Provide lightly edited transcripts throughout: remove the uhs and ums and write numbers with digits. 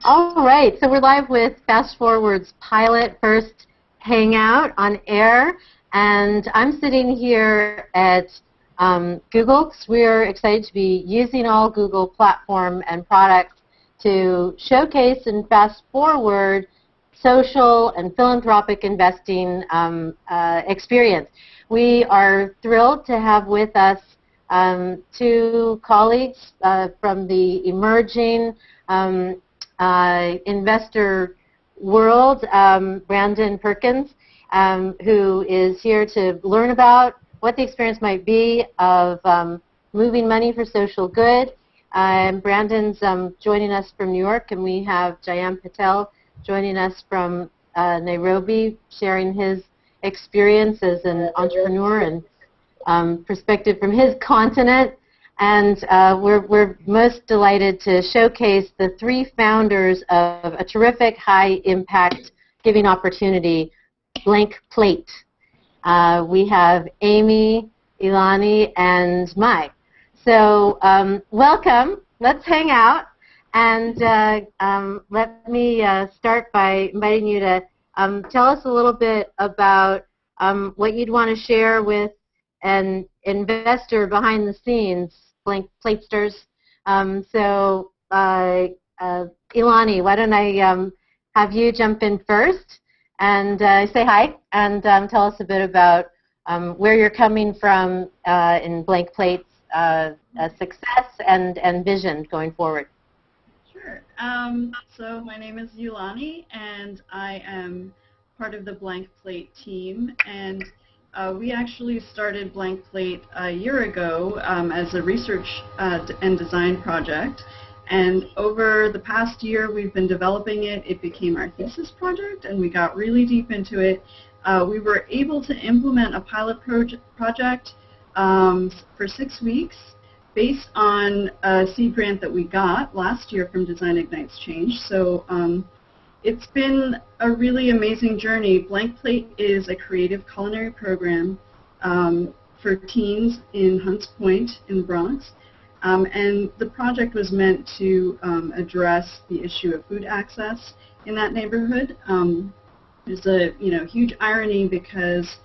All right, so we're live with Fast Forward's pilot first hangout on air, and I'm sitting here at Google because we're excited to be using all Google platform and products to showcase and fast forward social and philanthropic investing experience. We are thrilled to have with us two colleagues from the emerging investor world, Brandon Perkins, who is here to learn about what the experience might be of moving money for social good. Brandon's joining us from New York, and we have Jayant Patel joining us from Nairobi, sharing his experience as an entrepreneur and perspective from his continent. And we're most delighted to showcase the three founders of a terrific high-impact giving opportunity, Blank Plate. We have Amy, Ilani, and Mai. So welcome. Let's hang out. And let me start by inviting you to tell us a little bit about what you'd want to share with an investor behind the scenes, Blank Platesters. So Ilani, why don't I have you jump in first and say hi and tell us a bit about where you're coming from in Blank Plate's success and vision going forward. Sure. So my name is Yulani, and I am part of the Blank Plate team. And we actually started Blank Plate a year ago as a research and design project. And over the past year, we've been developing it. It became our thesis project, and we got really deep into it. We were able to implement a pilot project for 6 weeks based on a seed grant that we got last year from Design Ignites Change. So it's been a really amazing journey. Blank Plate is a creative culinary program for teens in Hunts Point in the Bronx. And the project was meant to address the issue of food access in that neighborhood. There's a huge irony because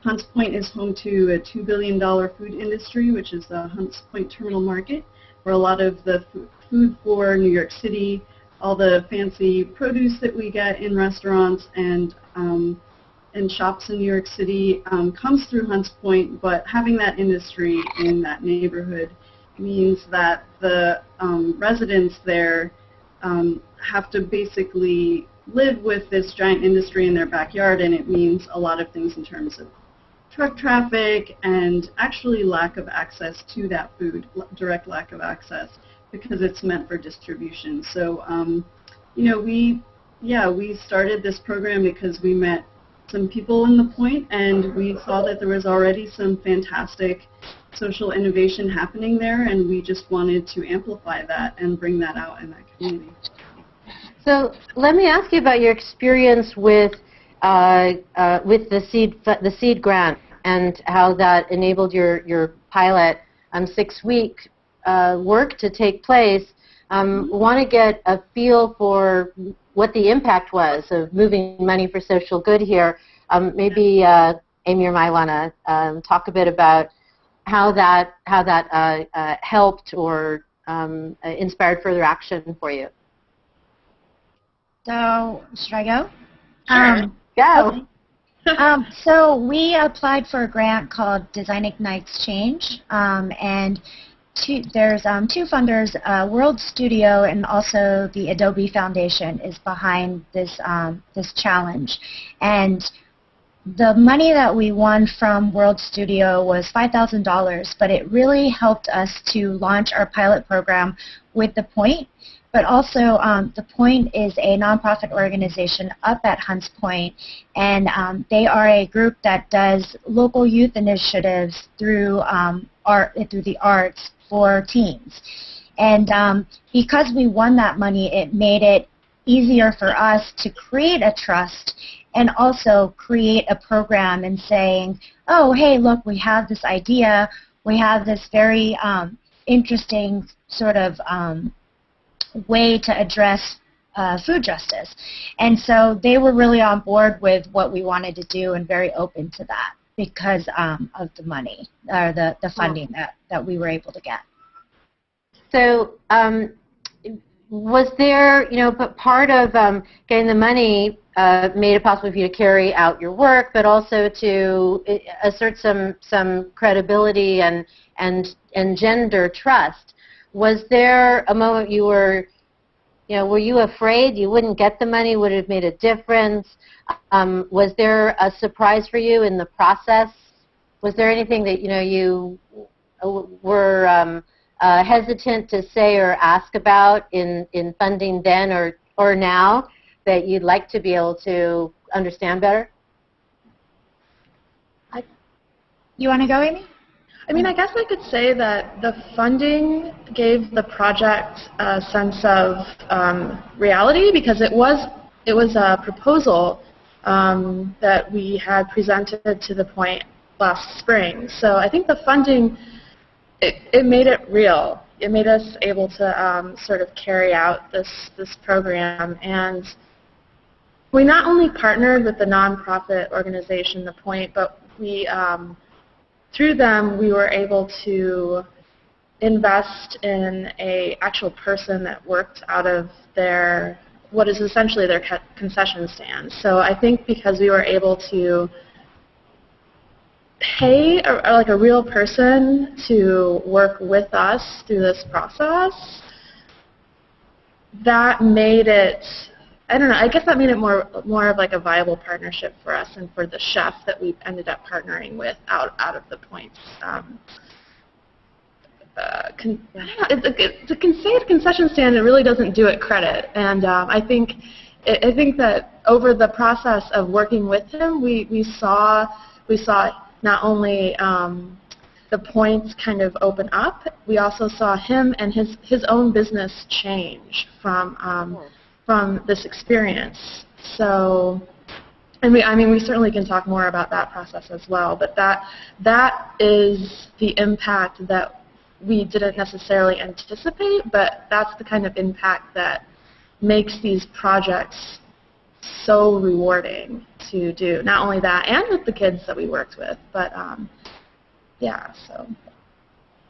Hunts Point is home to a $2 billion food industry, which is the Hunts Point Terminal Market, where a lot of the food for New York City, all the fancy produce that we get in restaurants and shops in New York City comes through Hunts Point, but having that industry in that neighborhood means that the residents there have to basically live with this giant industry in their backyard, and it means a lot of things in terms of truck traffic and actually lack of access to that food, direct lack of access, because it's meant for distribution. So, we started this program because we met some people in the Point, and we saw that there was already some fantastic social innovation happening there, and we just wanted to amplify that and bring that out in that community. So let me ask you about your experience with the seed grant and how that enabled your pilot 6-week work to take place. Want to get a feel for what the impact was of moving money for social good here. Maybe Amy or Mai want to talk a bit about how that helped or inspired further action for you. So, should I go? Sure. Go. Okay. So we applied for a grant called Design Ignites Change, and there's two funders, World Studio and also the Adobe Foundation is behind this this challenge. And the money that we won from World Studio was $5,000, but it really helped us to launch our pilot program with The Point. But also, The Point is a nonprofit organization up at Hunts Point, and they are a group that does local youth initiatives through the arts for teens. And because we won that money, it made it easier for us to create a trust and also create a program and saying, oh, hey, look, we have this idea, we have this very interesting sort of way to address food justice. And so they were really on board with what we wanted to do and very open to that because of the money or the funding that we were able to get. So was there, but part of getting the money made it possible for you to carry out your work, but also to assert some credibility and engender trust. Was there a moment you were you afraid you wouldn't get the money? Would it have made a difference? Was there a surprise for you in the process? Was there anything that you were hesitant to say or ask about in funding then or now that you'd like to be able to understand better? You want to go, Amy? I mean, I guess I could say that the funding gave the project a sense of reality because it was a proposal that we had presented to the Point last spring. So I think the funding, it made it real. It made us able to sort of carry out this program. And we not only partnered with the nonprofit organization, The Point, but we through them, we were able to invest in an actual person that worked out of what is essentially their concession stand. So I think because we were able to pay a real person to work with us through this process, that made it, I don't know, I guess that made it more of like a viable partnership for us and for the chef that we ended up partnering with out of the Point's. To say a concession stand, it really doesn't do it credit. And I think that over the process of working with him, we saw not only the Points kind of open up, we also saw him and his own business change from this experience. So, and we certainly can talk more about that process as well, but that is the impact that we didn't necessarily anticipate, but that's the kind of impact that makes these projects so rewarding to do. Not only that, and with the kids that we worked with, but yeah, so.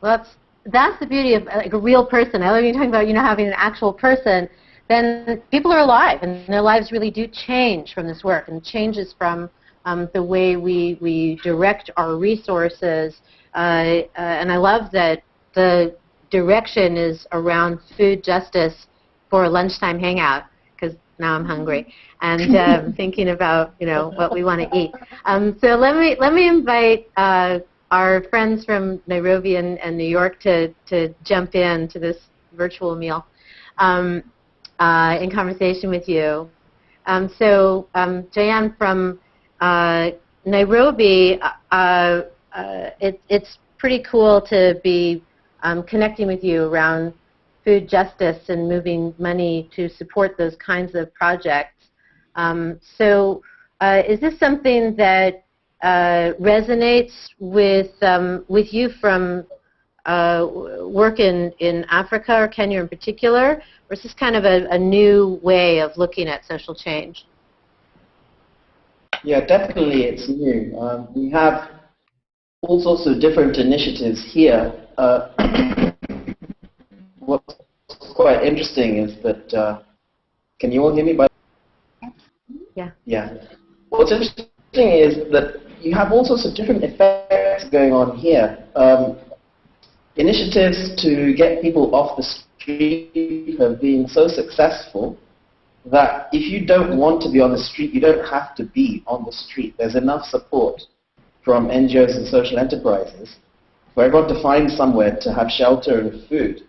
Well, that's the beauty of like a real person. I love you talking about having an actual person. Then people are alive, and their lives really do change from this work, and changes from the way we direct our resources. And I love that the direction is around food justice for a lunchtime hangout, because now I'm hungry and thinking about what we want to eat. So let me invite our friends from Nairobi and New York to jump in to this virtual meal. In conversation with you. So Diane, from Nairobi, it's pretty cool to be connecting with you around food justice and moving money to support those kinds of projects. So is this something that resonates with you from work in Africa or Kenya in particular, or is this kind of a new way of looking at social change? Yeah, definitely it's new. We have all sorts of different initiatives here. What's quite interesting is that, can you all hear me? Yeah. Yeah. What's interesting is that you have all sorts of different effects going on here. Initiatives to get people off the street have been so successful that if you don't want to be on the street, you don't have to be on the street. There's enough support from NGOs and social enterprises for everyone to find somewhere to have shelter and food,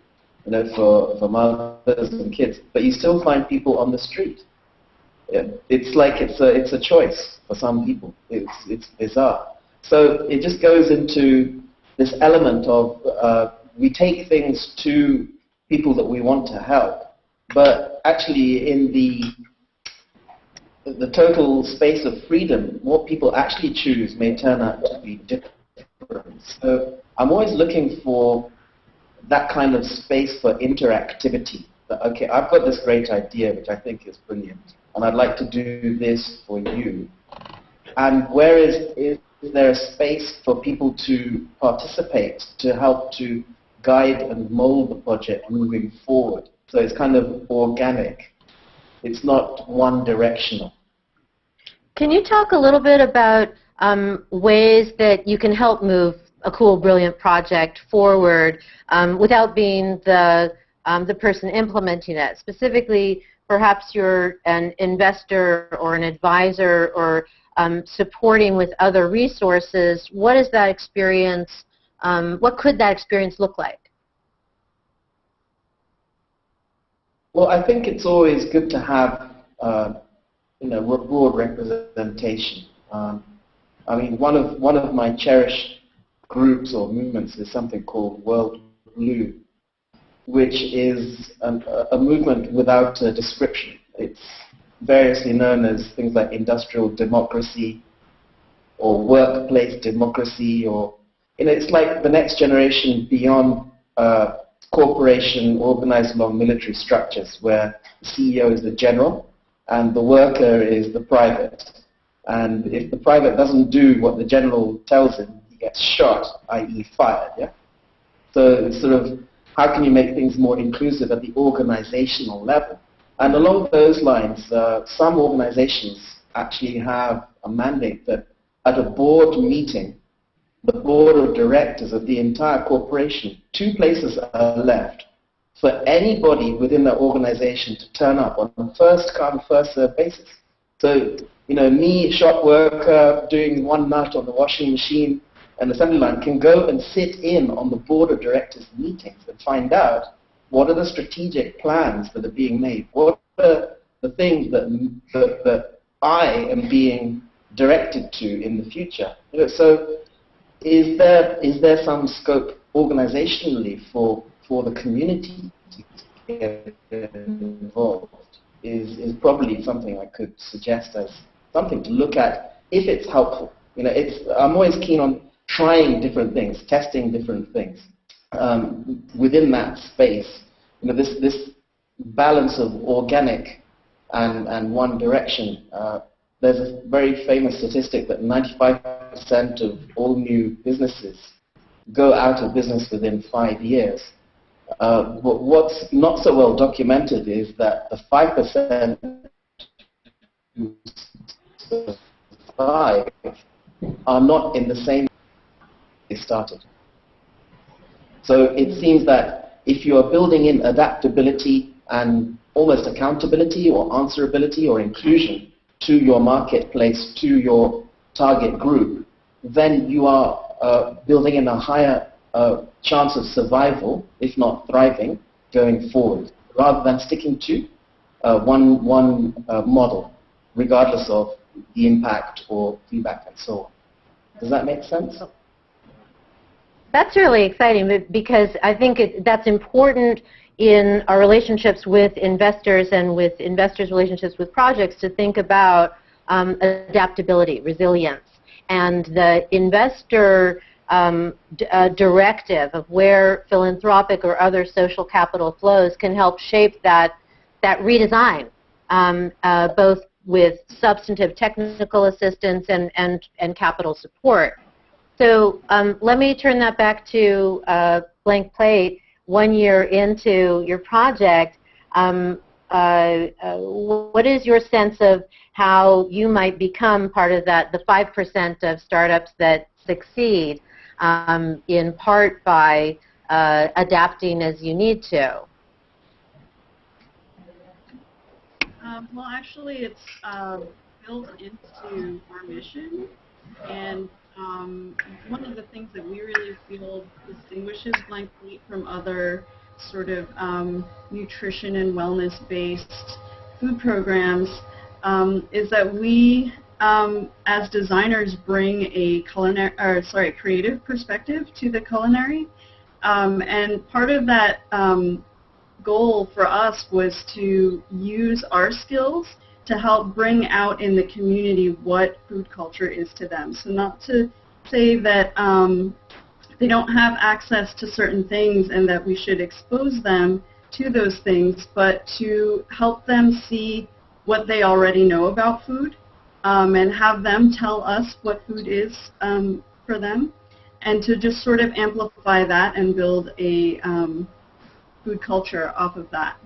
for mothers and kids. But you still find people on the street. It's like it's a choice for some people. It's bizarre. So it just goes into this element of we take things to people that we want to help, but actually in the total space of freedom, what people actually choose may turn out to be different. So I'm always looking for that kind of space for interactivity that, okay, I've got this great idea which I think is brilliant, and I'd like to do this for you. And where is there a space for people to participate, to help to guide and mold the project moving forward? So it's kind of organic. It's not one directional. Can you talk a little bit about ways that you can help move a cool, brilliant project forward without being the person implementing it? Specifically, perhaps you're an investor or an advisor or supporting with other resources. What is that experience? What could that experience look like? Well, I think it's always good to have broad representation. I mean, one of my cherished groups or movements is something called World Blue, which is a movement without a description. It's variously known as things like industrial democracy or workplace democracy, or it's like the next generation beyond corporation organized along military structures, where the CEO is the general and the worker is the private. And if the private doesn't do what the general tells him, he gets shot, i.e. fired. Yeah. So it's sort of, how can you make things more inclusive at the organizational level? And along those lines, some organizations actually have a mandate that at a board meeting, the board of directors of the entire corporation, 2 places are left for anybody within the organization to turn up on a first come, first served basis. So, me, shop worker, doing one nut on the washing machine and assembly line, can go and sit in on the board of directors meetings and find out what are the strategic plans that are being made, what are the things that I am being directed to in the future. So is there some scope organizationally for the community to get involved? Is probably something I could suggest as something to look at if it's helpful. I'm always keen on trying different things, testing different things. Within that space, this balance of organic and one direction. There's a very famous statistic that 95% of all new businesses go out of business within 5 years. But what's not so well documented is that the 5% who survive are not in the same they started. So it seems that if you are building in adaptability and almost accountability or answerability or inclusion to your marketplace, to your target group, then you are building in a higher chance of survival, if not thriving, going forward, rather than sticking to one model, regardless of the impact or feedback and so on. Does that make sense? That's really exciting because I think that's important in our relationships with investors and with investors' relationships with projects to think about adaptability, resilience, and the investor directive of where philanthropic or other social capital flows can help shape that redesign, both with substantive technical assistance and capital support. So let me turn that back to Blank Plate. 1 year into your project, what is your sense of how you might become part of the 5% of startups that succeed, in part by adapting as you need to? Well, actually, it's built into our mission, and one of the things that we really feel distinguishes Blank Plate from other sort of nutrition and wellness-based food programs is that we, as designers, bring a creative perspective to the culinary, and part of that goal for us was to use our skills to help bring out in the community what food culture is to them. So not to say that they don't have access to certain things and that we should expose them to those things, but to help them see what they already know about food, and have them tell us what food is for them, and to just sort of amplify that and build a food culture off of that.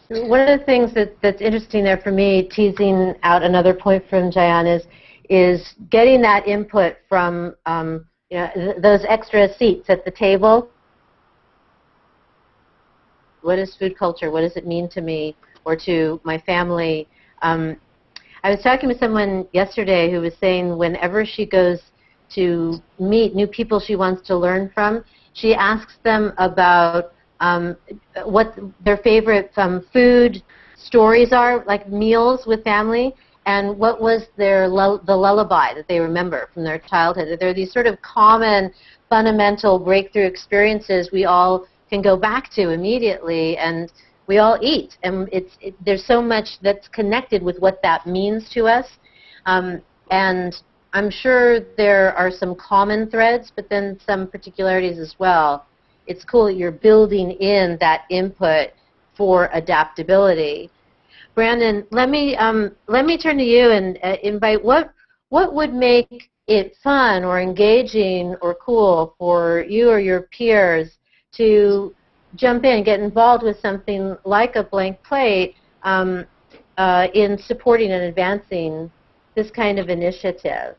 One of the things that's interesting there for me, teasing out another point from Jayan, is getting that input from those extra seats at the table. What is food culture? What does it mean to me or to my family? I was talking with someone yesterday who was saying whenever she goes to meet new people she wants to learn from, she asks them about what their favorite food stories are, like meals with family, and what was the lullaby that they remember from their childhood. There are these sort of common, fundamental breakthrough experiences we all can go back to immediately, and we all eat, and there's so much that's connected with what that means to us, and I'm sure there are some common threads, but then some particularities as well. It's cool that you're building in that input for adaptability. Brandon, let me turn to you and invite what would make it fun or engaging or cool for you or your peers to jump in, get involved with something like a blank plate in supporting and advancing this kind of initiative?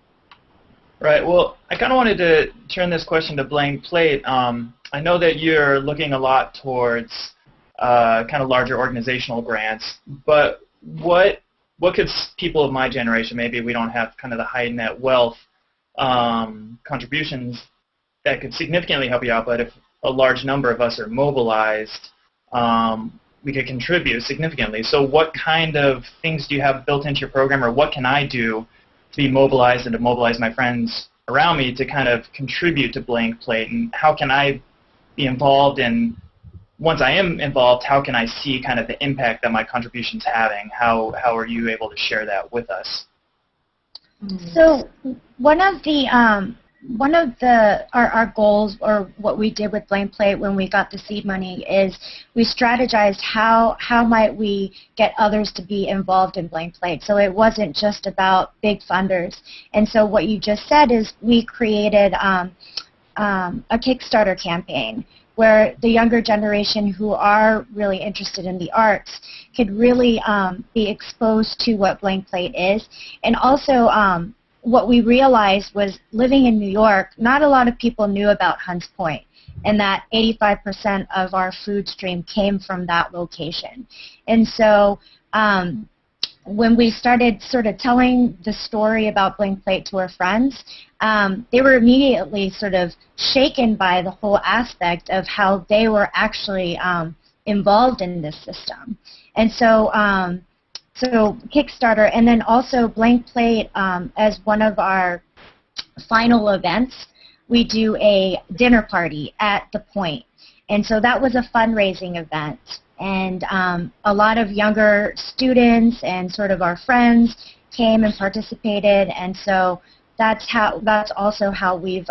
Right. Well, I kind of wanted to turn this question to Blank Plate. I know that you're looking a lot towards kind of larger organizational grants, but what could people of my generation, maybe we don't have kind of the high net wealth contributions that could significantly help you out, but if a large number of us are mobilized, we could contribute significantly. So what kind of things do you have built into your program, or what can I do to be mobilized and to mobilize my friends around me to kind of contribute to Blank Plate, and how can I be involved, and once I am involved, how can I see kind of the impact that my contribution's having? How are you able to share that with us? So one of our goals, or what we did with Blank Plate when we got the seed money, is we strategized how might we get others to be involved in Blank Plate. So it wasn't just about big funders. And so what you just said is we created a Kickstarter campaign where the younger generation who are really interested in the arts could really be exposed to what Blank Plate is. And also what we realized was, living in New York, not a lot of people knew about Hunts Point, and that 85% of our food stream came from that location. And so when we started sort of telling the story about Blank Plate to our friends, they were immediately sort of shaken by the whole aspect of how they were actually involved in this system. And so so Kickstarter, and then also Blank Plate, as one of our final events, we do a dinner party at the Point. And so that was a fundraising event. And a lot of younger students and sort of our friends came and participated. And so that's also how we've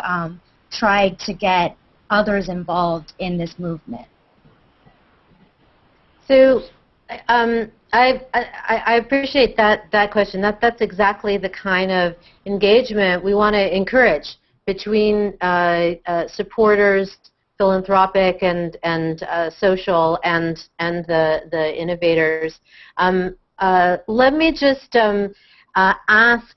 tried to get others involved in this movement. So I appreciate that question. That's exactly the kind of engagement we want to encourage between supporters, philanthropic and social, and the innovators. Let me just ask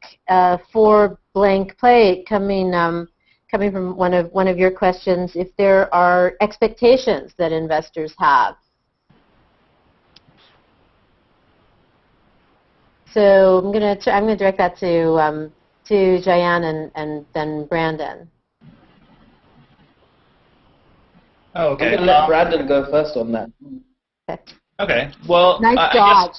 for Blank Plate, coming from one of your questions, if there are expectations that investors have. So I'm gonna direct that to Jayan and then Brandon. Oh, okay. I'm going to let Brandon go first on that. Okay. Well, Nice dodge.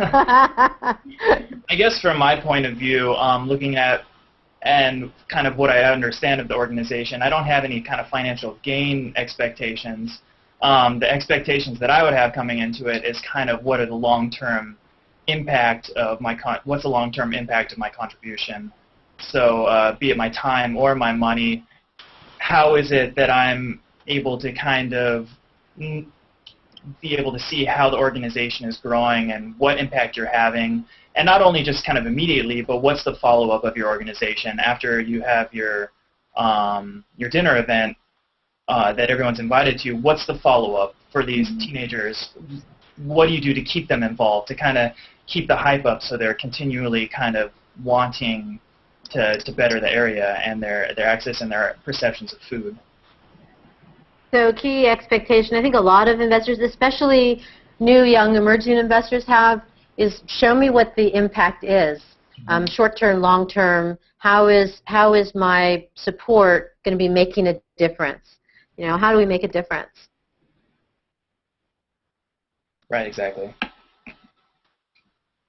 I guess from my point of view, looking at and kind of what I understand of the organization, I don't have any kind of financial gain expectations. The expectations that I would have coming into it is kind of what are the long-term impact of what's the long-term impact of my contribution. So be it my time or my money, how is it that I'm able to kind of be able to see how the organization is growing and what impact you're having, and not only just kind of immediately, but what's the follow-up of your organization after you have your dinner event that everyone's invited to. What's the follow-up for these teenagers? What do you do to keep them involved, to kind of keep the hype up so they're continually kind of wanting to better the area and their access and their perceptions of food? So key expectation, I think a lot of investors, especially new, young, emerging investors have, is show me what the impact is. Short-term, long-term, how is my support going to be making a difference? You know, how do we make a difference? Right, exactly.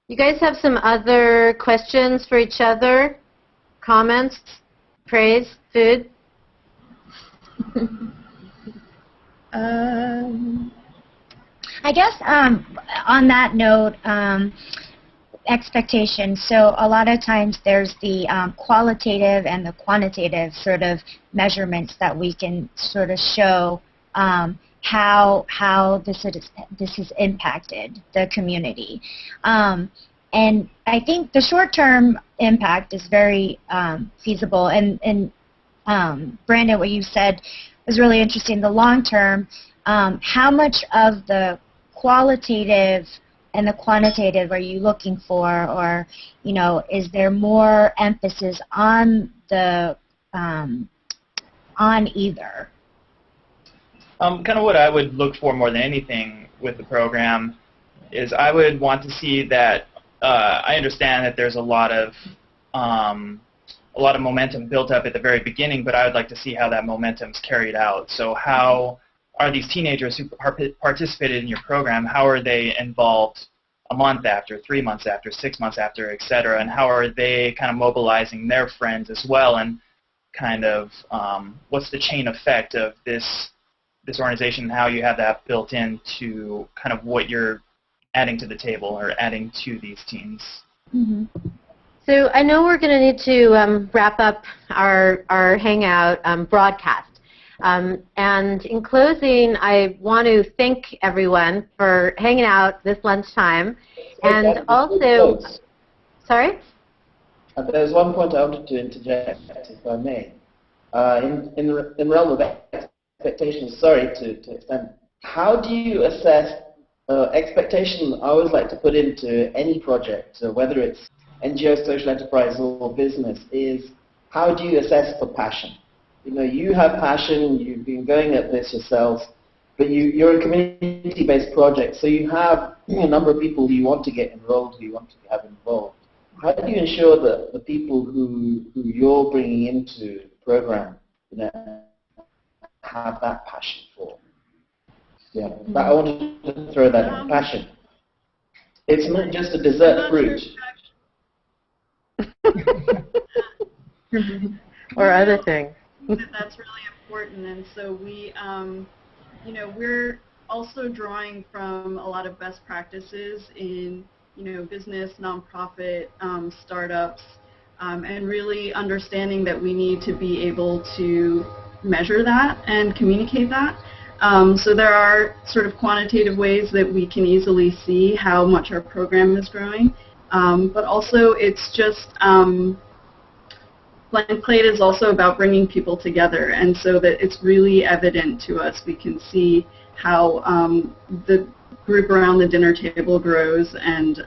You guys have some other questions for each other? Comments? Praise? Food? I guess on that note, expectations. So a lot of times there's the qualitative and the quantitative sort of measurements that we can sort of show how this has impacted the community. And I think the short-term impact is very feasible. And Brandon, what you said was really interesting. The long-term, how much of the qualitative and the quantitative are you looking for, or is there more emphasis on the on either? Kind of what I would look for more than anything with the program is I would want to see that I understand that there's a lot of momentum built up at the very beginning, but I would like to see how that momentum is carried out. So how are these teenagers who participated in your program, how are they involved a month after, 3 months after, 6 months after, et cetera, and how are they kind of mobilizing their friends as well, and kind of what's the chain effect of this organization and how you have that built into kind of what you're adding to the table or adding to these teams. Mm-hmm. So I know we're going to need to wrap up our Hangout broadcast. And in closing, I want to thank everyone for hanging out this lunchtime. And also, sorry? There's one point I wanted to interject, if I may. In realm of expectations, sorry to extend, how do you assess expectation? I always like to put into any project, so whether it's NGO, social enterprise, or business, is how do you assess for passion? You have passion, you've been going at this yourselves, but you're a community-based project, so you have a number of people who you want to get enrolled, who you want to have involved. How do you ensure that the people who you're bringing into the program have that passion for? Yeah, but I wanted to throw that in, passion. It's not just a dessert fruit. Or other things. That's really important, and so we, we're also drawing from a lot of best practices in, business, nonprofit, startups, and really understanding that we need to be able to measure that and communicate that. So there are sort of quantitative ways that we can easily see how much our program is growing, but also it's just Blank Plate is also about bringing people together, and so that it's really evident to us. We can see how the group around the dinner table grows, and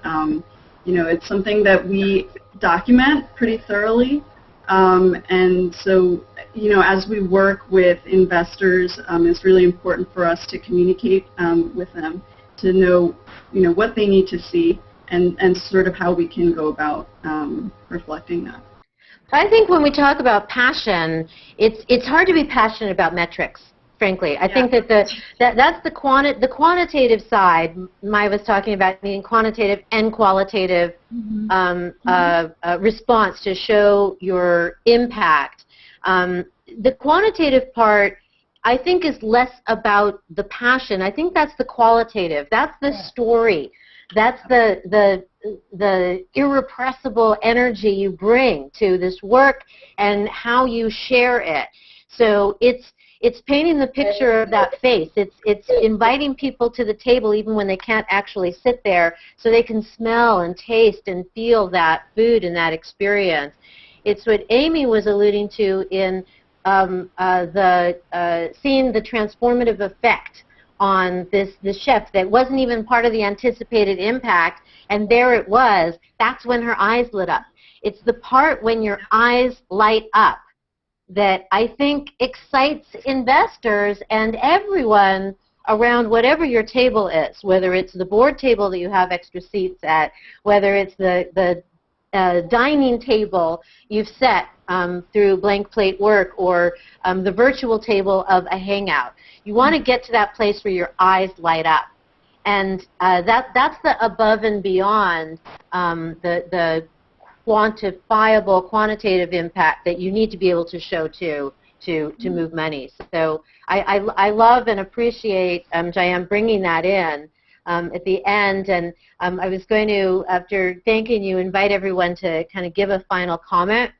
it's something that we document pretty thoroughly. And so, as we work with investors, it's really important for us to communicate with them to know, what they need to see, and sort of how we can go about reflecting that. I think when we talk about passion, it's hard to be passionate about metrics, frankly. I think that that's the quantitative side. Maya was talking about meaning quantitative and qualitative response to show your impact. The quantitative part, I think, is less about the passion. I think that's the qualitative. That's the story. That's the irrepressible energy you bring to this work and how you share it. So it's it's painting the picture of that face. It's inviting people to the table even when they can't actually sit there, so they can smell and taste and feel that food and that experience. It's what Amy was alluding to in seeing the transformative effect on this chef that wasn't even part of the anticipated impact, and there it was. That's when her eyes lit up. It's the part when your eyes light up that I think excites investors and everyone around whatever your table is, whether it's the board table that you have extra seats at, whether it's the dining table you've set through blank plate work, or the virtual table of a hangout. You want to get to that place where your eyes light up. And that's the above and beyond the quantifiable, quantitative impact that you need to be able to show to move money. So I love and appreciate Jayam bringing that in at the end. And I was going to, after thanking you, invite everyone to kind of give a final comment.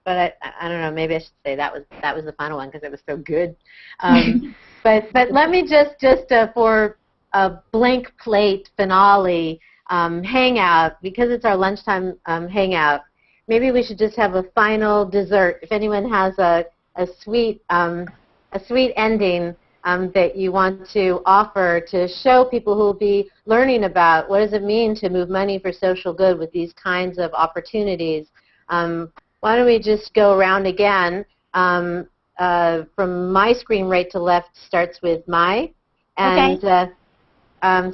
But I don't know, maybe I should say that was the final one because it was so good. But let me just for a blank plate finale hangout, because it's our lunchtime hangout, maybe we should just have a final dessert. If anyone has a sweet ending that you want to offer to show people who will be learning about what does it mean to move money for social good with these kinds of opportunities. Why don't we just go around again? From my screen right to left starts with Mai. And Okay.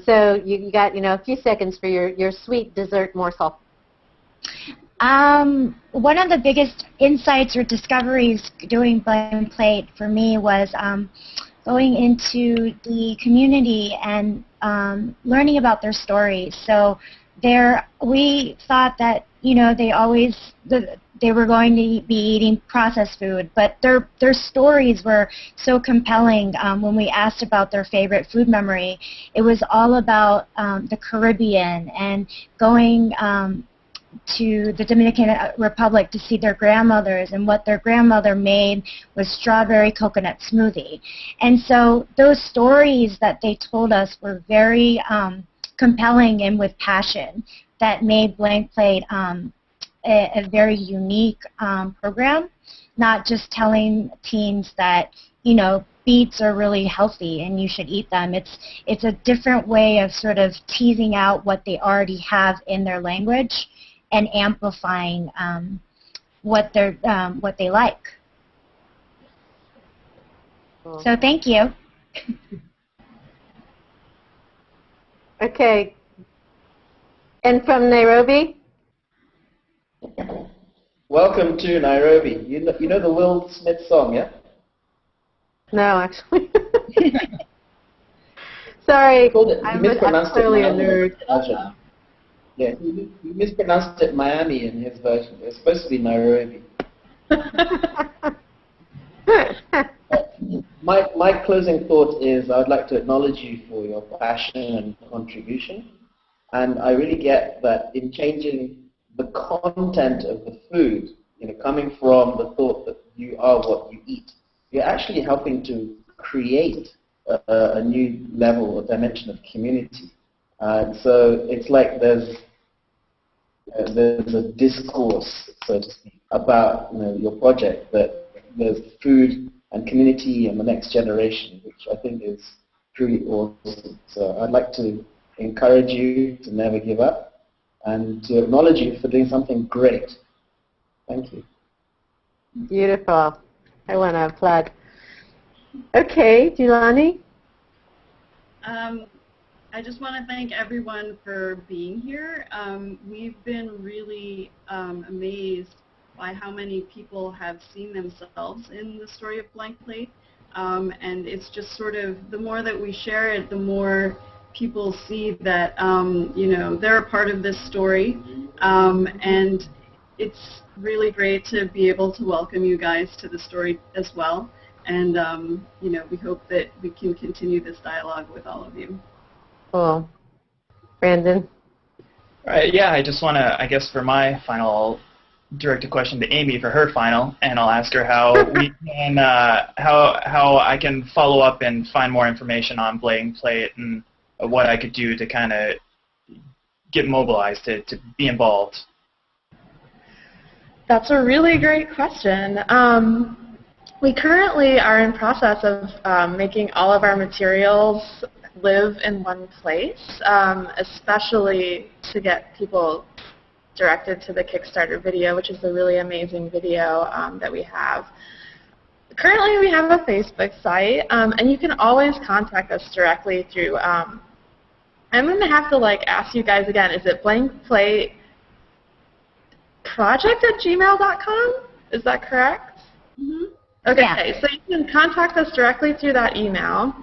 So you got a few seconds for your sweet dessert morsel. One of the biggest insights or discoveries doing Blank Plate for me was going into the community and learning about their stories. So we thought that they were going to be eating processed food, but their stories were so compelling. When we asked about their favorite food memory, it was all about the Caribbean and going to the Dominican Republic to see their grandmothers, and what their grandmother made was strawberry coconut smoothie. And so those stories that they told us were very compelling and with passion that made Blank Plate a very unique program, not just telling teens that, beets are really healthy and you should eat them. It's a different way of sort of teasing out what they already have in their language and amplifying what they like. Cool. So thank you. Okay. And from Nairobi? Welcome to Nairobi. You know the Will Smith song, yeah? No, actually. Sorry, You I'm mispronounced clearly a it nerd. version. Yeah, you mispronounced it Miami in his version. It's supposed to be Nairobi. My closing thought is I would like to acknowledge you for your passion and contribution. And I really get that in changing the content of the food, coming from the thought that you are what you eat, you're actually helping to create a new level or dimension of community. So it's like there's a discourse, so to speak, about your project, that there's food and community and the next generation, which I think is truly awesome. So I'd like to encourage you to never give up and to acknowledge you for doing something great. Thank you. Beautiful. I want to applaud. Okay, Julani? I just want to thank everyone for being here. We've been really amazed by how many people have seen themselves in the story of Blank Plate. And it's just sort of, the more that we share it, the more people see that, they're a part of this story. And it's really great to be able to welcome you guys to the story as well. And, we hope that we can continue this dialogue with all of you. Cool. Brandon? All right, yeah, I just want to, I guess for my final direct a question to Amy for her final, and I'll ask her how we can, how I can follow up and find more information on Blank Plate and what I could do to kind of get mobilized to be involved. That's a really great question. We currently are in process of making all of our materials live in one place, especially to get people directed to the Kickstarter video, which is a really amazing video that we have. Currently, we have a Facebook site, and you can always contact us directly through. I'm going to have to ask you guys again. Is it blankplateproject@gmail.com? Is that correct? Mm-hmm. Okay, Yeah. so you can contact us directly through that email,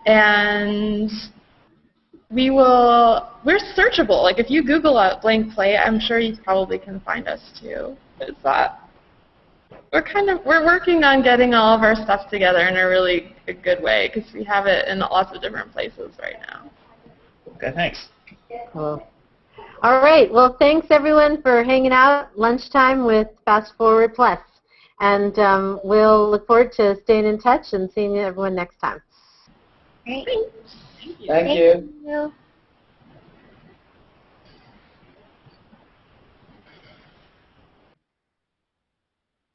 and we're searchable. Like if you Google Blank Plate, I'm sure you probably can find us too. We're working on getting all of our stuff together in a really good way because we have it in lots of different places right now. Okay, thanks. Cool. All right. Well, thanks everyone for hanging out lunchtime with Fast Forward Plus. And we'll look forward to staying in touch and seeing everyone next time. Great. Thanks. Thank you. you.